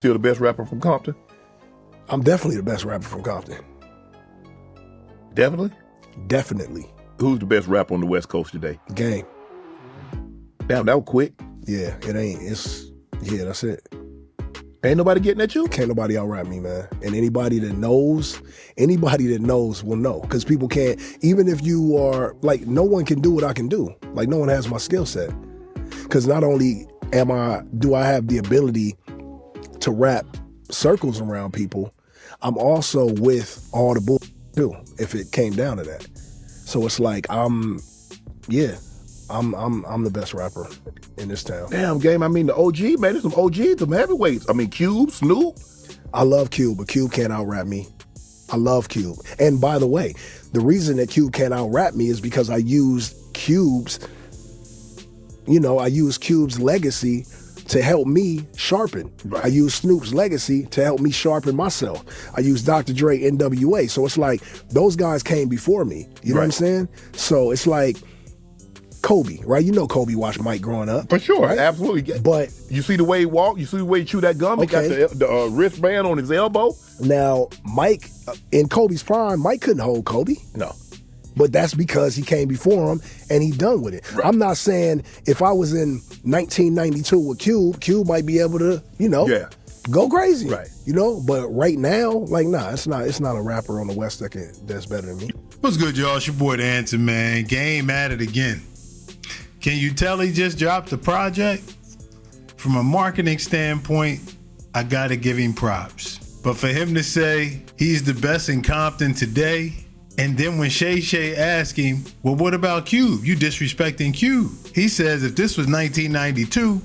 Still the best rapper from Compton? I'm definitely the best rapper from Compton. Definitely? Definitely. Who's the best rapper on the West Coast today? Game. Damn, that was quick. Yeah, it ain't. Yeah, that's it. Ain't nobody getting at you? Can't nobody out-rap me, man. And anybody that knows will know. Because people can't, even if you are, like, no one can do what I can do. Like, no one has my skill set. Because not only do I have the ability to wrap circles around people, I'm also with all the bull too, if it came down to that. So it's like, I'm the best rapper in this town. Damn, Game, I mean, the OG, man, there's some OGs, some heavyweights. I mean, Cube, Snoop. I love Cube, but Cube can't out-rap me. I love Cube. And by the way, the reason that Cube can't out-rap me is because I used Cube's legacy to help me sharpen. Right. I use Snoop's legacy to help me sharpen myself. I use Dr. Dre, NWA. So it's like, those guys came before me. You know what I'm saying? So it's like, Kobe, right? You know Kobe watched Mike growing up. For sure, right? Absolutely. But you see the way he walked? You see the way he chewed that gum? Okay. He got the wristband on his elbow? Now, Mike, in Kobe's prime, Mike couldn't hold Kobe. No. But that's because he came before him and he done with it. Right. I'm not saying if I was in 1992 with Cube might be able to, go crazy. Right. But right now, like, nah, it's not a rapper on the West that's better than me. What's good, y'all? It's your boy, The Answer, man. Game at it again. Can you tell he just dropped the project? From a marketing standpoint, I gotta give him props. But for him to say he's the best in Compton today, and then when Shay Shay asked him, well, what about Cube? You disrespecting Cube. He says if this was 1992,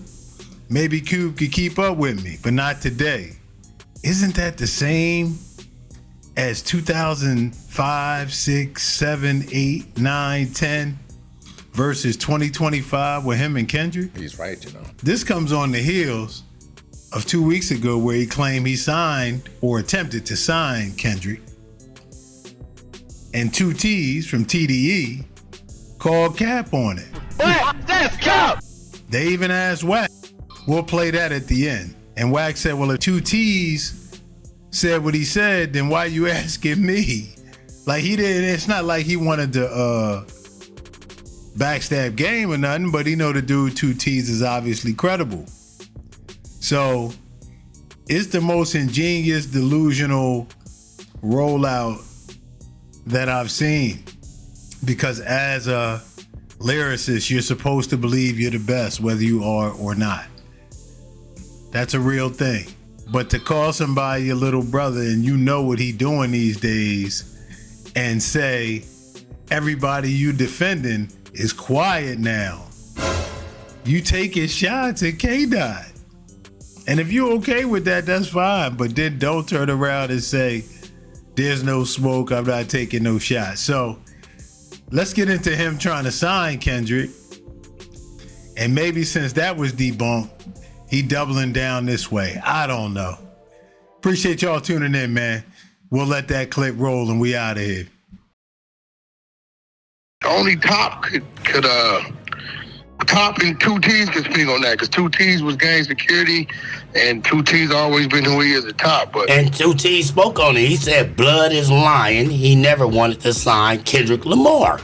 maybe Cube could keep up with me, but not today. Isn't that the same as 2005, 6, 7, 8, 9, 10 versus 2025 with him and Kendrick? He's right, This comes on the heels of 2 weeks ago where he claimed he signed or attempted to sign Kendrick. And 2 T's from TDE called cap on it. What? That's cap! They even asked WACK. We'll play that at the end. And WACK said, well, if 2 T's said what he said, then why you asking me? Like, he didn't, it's not like he wanted to backstab Game or nothing, but he know the dude 2 T's is obviously credible. So it's the most ingenious, delusional rollout that I've seen. Because as a lyricist, you're supposed to believe you're the best, whether you are or not. That's a real thing. But to call somebody your little brother and you know what he doing these days and say, everybody you defending is quiet now. You taking shots at Kdot. And if you're okay with that, that's fine. But then don't turn around and say, there's no smoke, I'm not taking no shots. So let's get into him trying to sign Kendrick. And maybe since that was debunked, he doubling down this way. I don't know. Appreciate y'all tuning in, man. We'll let that clip roll and we out of here. Only Top could Top and 2 T's could speak on that because 2 T's was gang security and 2 T's always been who he is at Top. But And 2 T's spoke on it. He said blood is lying. He never wanted to sign Kendrick Lamar.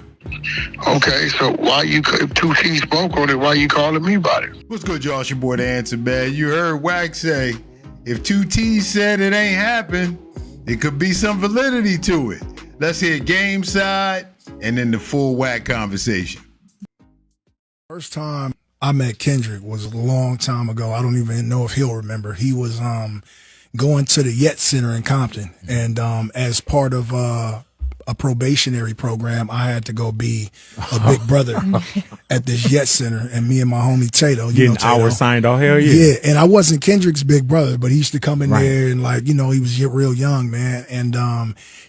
Okay, so why you, if 2 T's spoke on it, why you calling me about it? What's good, y'all? It's your boy, The Answer, man. You heard WACK say, if 2 T's said it ain't happened, it could be some validity to it. Let's hear Game side and then the full WACK conversation. First time I met Kendrick was a long time ago. I don't even know if he'll remember. He was going to the Yet Center in Compton, and as part of a probationary program, I had to go be a big brother at this Yet Center, and me and my homie Tato, getting hours signed off. Hell yeah. Yeah, and I wasn't Kendrick's big brother, but he used to come in there and he was real young, man, and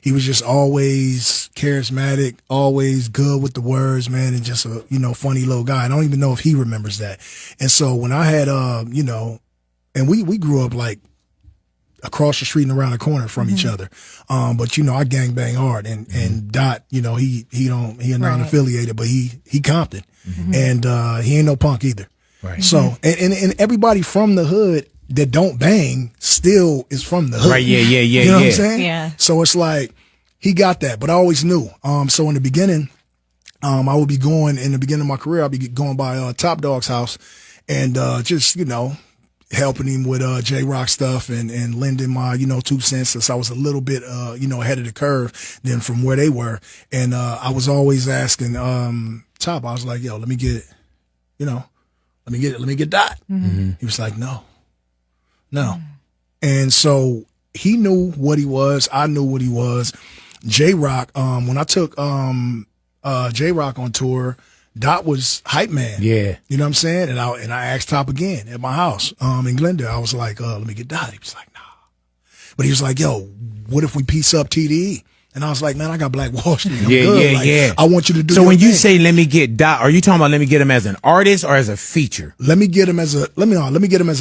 he was just always charismatic, always good with the words, man, and just a funny little guy. I don't even know if he remembers that. And so when I had and we grew up like across the street and around the corner from each other. But I gangbang hard and Dot, he non-affiliated, but he Compton. And he ain't no punk either. Right. So and everybody from the hood that don't bang still is from the hood. Right, yeah. You know what I'm saying? Yeah. So it's like, he got that, but I always knew. So in the beginning, I would be going, in the beginning of my career, I'd be going by Top Dog's house and just, you know, helping him with J-Rock stuff and lending my, 2 cents, since I was a little bit, ahead of the curve than from where they were. And I was always asking Top, I was like, yo, let me get Dot. Mm-hmm. He was like, no. And so he knew what he was. I knew what he was. J-Rock, when I took J-Rock on tour, Dot was hype man. Yeah. You know what I'm saying? And I asked Top again at my house in Glendale. I was like, let me get Dot. He was like, nah. But he was like, yo, what if we piece up TDE? And I was like, man, I got Black Wall Street. I'm good. Yeah. I want you to do So your when you thing. say let me get Dot, are you talking about let me get him as an artist or as a feature? Let me get him as an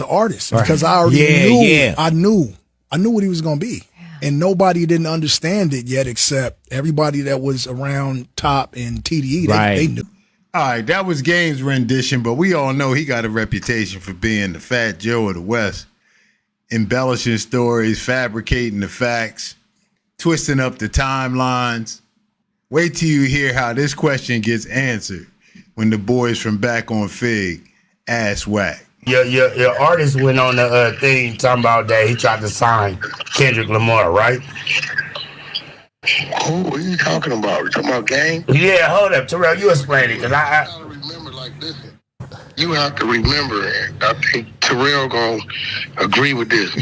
artist, because I already knew. Yeah. I knew what he was gonna be. And nobody didn't understand it yet, except everybody that was around Top and TDE. They knew. All right, that was Game's rendition, but we all know he got a reputation for being the Fat Joe of the West, embellishing stories, fabricating the facts, twisting up the timelines. Wait till you hear how this question gets answered when the boys from Back on Fig ask Wack. Your artist went on the thing talking about that he tried to sign Kendrick Lamar, right? Who are you talking about? You talking about Game? Yeah, hold up, Terrell, you explain it, because I gotta remember, like, listen. You have to remember, and I think Terrell gonna agree with this.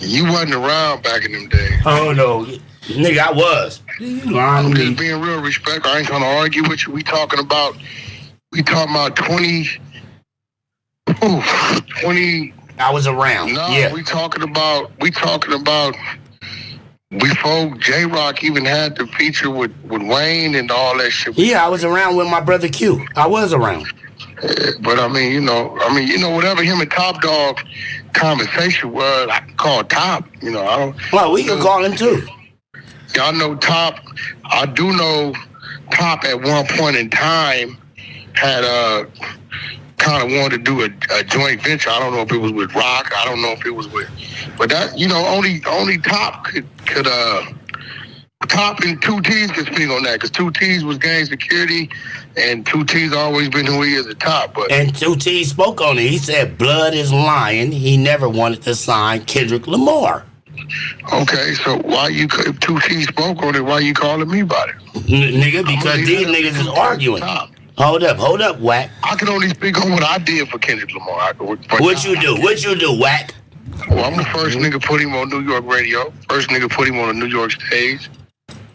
You wasn't around back in them days. Oh no, nigga, I was. I'm just being real respectful. I ain't trying to argue with you. We talking about 20. I was around. No, yeah. we talking about before J-Rock even had the feature with Wayne and all that shit. Yeah, I was around with my brother Q. I was around. But I mean, whatever him and Top Dog conversation was, I can call Top. I don't. Well, we can call him too. Y'all know Top. I do know Top at one point in time had kind of wanted to do a joint venture. I don't know if it was with Rock. I don't know if it was with, but that only Top could Top and 2T's could speak on that, because 2T's was gang security, and 2T's always been who he is at Top. But and 2T spoke on it. He said blood is lying. He never wanted to sign Kendrick Lamar. Okay, so if 2T spoke on it, why you calling me about it? Nigga, because these niggas is arguing. Top. Hold up, Wack. I can only speak on what I did for Kendrick Lamar. What you do, Wack? Well, I'm the first nigga put him on New York radio. First nigga put him on a New York stage.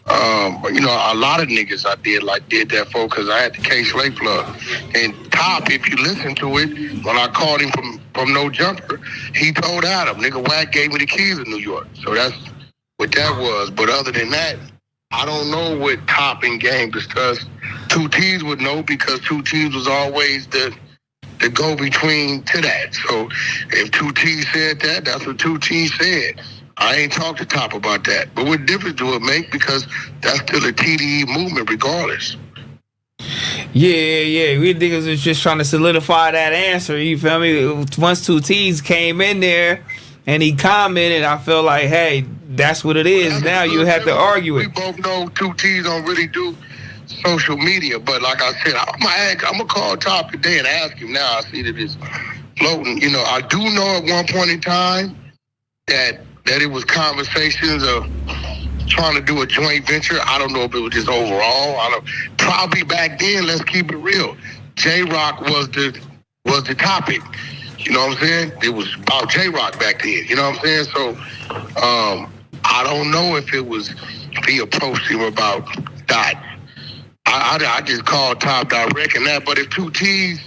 But a lot of niggas I did that for, because I had the K-Slate plug. And Top, if you listen to it, when I called him from No Jumper, he told Adam, nigga, Wack gave me the keys to New York. So that's what that was. But other than that, I don't know what Top and Game discussed. 2T's would know, because 2T's was always the go-between to that. So if 2T said that, that's what 2T said. I ain't talked to Top about that. But what difference do it make? Because that's still a TDE movement regardless. Yeah. We niggas was just trying to solidify that answer. You feel me? Once 2T's came in there and he commented, I feel like, hey, that's what it is. Now you have to argue it. We both know 2T's don't really do social media, but like I said, I'm gonna call Top today and ask him now. I see that it's floating. I do know at one point in time that it was conversations of trying to do a joint venture. I don't know if it was just overall. Probably back then, let's keep it real, J-Rock was the topic. You know what I'm saying? It was about J-Rock back then. You know what I'm saying? So I don't know if he approached him about Dot. I just called Top direct and that. But if 2T's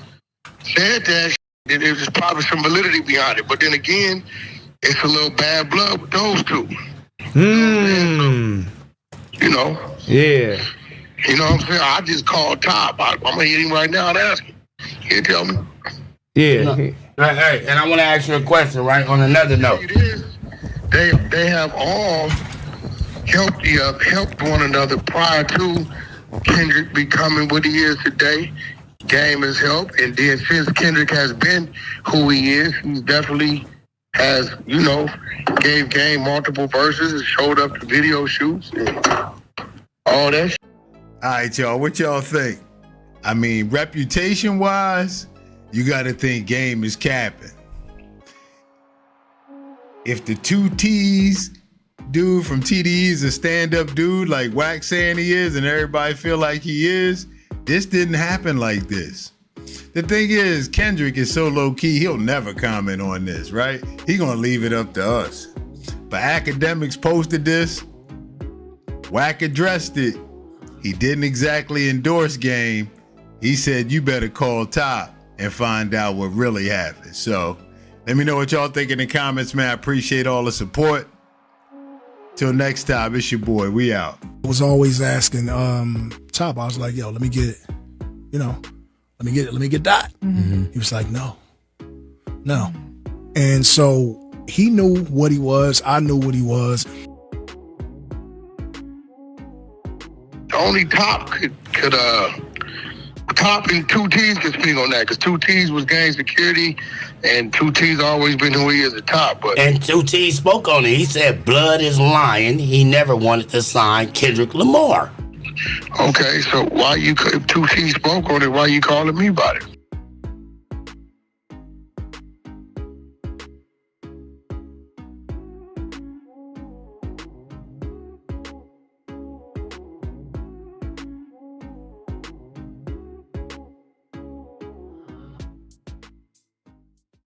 said that, then there's probably some validity behind it. But then again, it's a little bad blood with those two. Yeah. You know what I'm saying? I just called Top. I'm going to hit him right now and ask him. He'll tell me. Yeah. No. Hey, and I want to ask you a question, right, on another note. They have all helped one another prior to Kendrick becoming what he is today. Game has helped, and then since Kendrick has been who he is, he's definitely has, gave Game multiple verses and showed up to video shoots and all that shit. All right, y'all. What y'all think? I mean, reputation-wise, you got to think Game is capping. If the 2 T's dude from TDE is a stand-up dude like WACK saying he is and everybody feel like he is, this didn't happen like this. The thing is, Kendrick is so low-key, he'll never comment on this, right? He gonna leave it up to us. But Academics posted this. WACK addressed it. He didn't exactly endorse Game. He said, you better call Top and find out what really happened. So let me know what y'all think in the comments, man. I appreciate all the support. Till next time, it's your boy. We out. I was always asking Top. I was like, yo, let me get Dot. He was like, no. And so he knew what he was. I knew what he was. Only Top could Top and 2 T's could speak on that, because 2 T's was Game security, and 2 T's always been who he is at Top. But And 2 T's spoke on it. He said blood is lying. He never wanted to sign Kendrick Lamar. okay, so why if 2 T's spoke on it, why you calling me about it?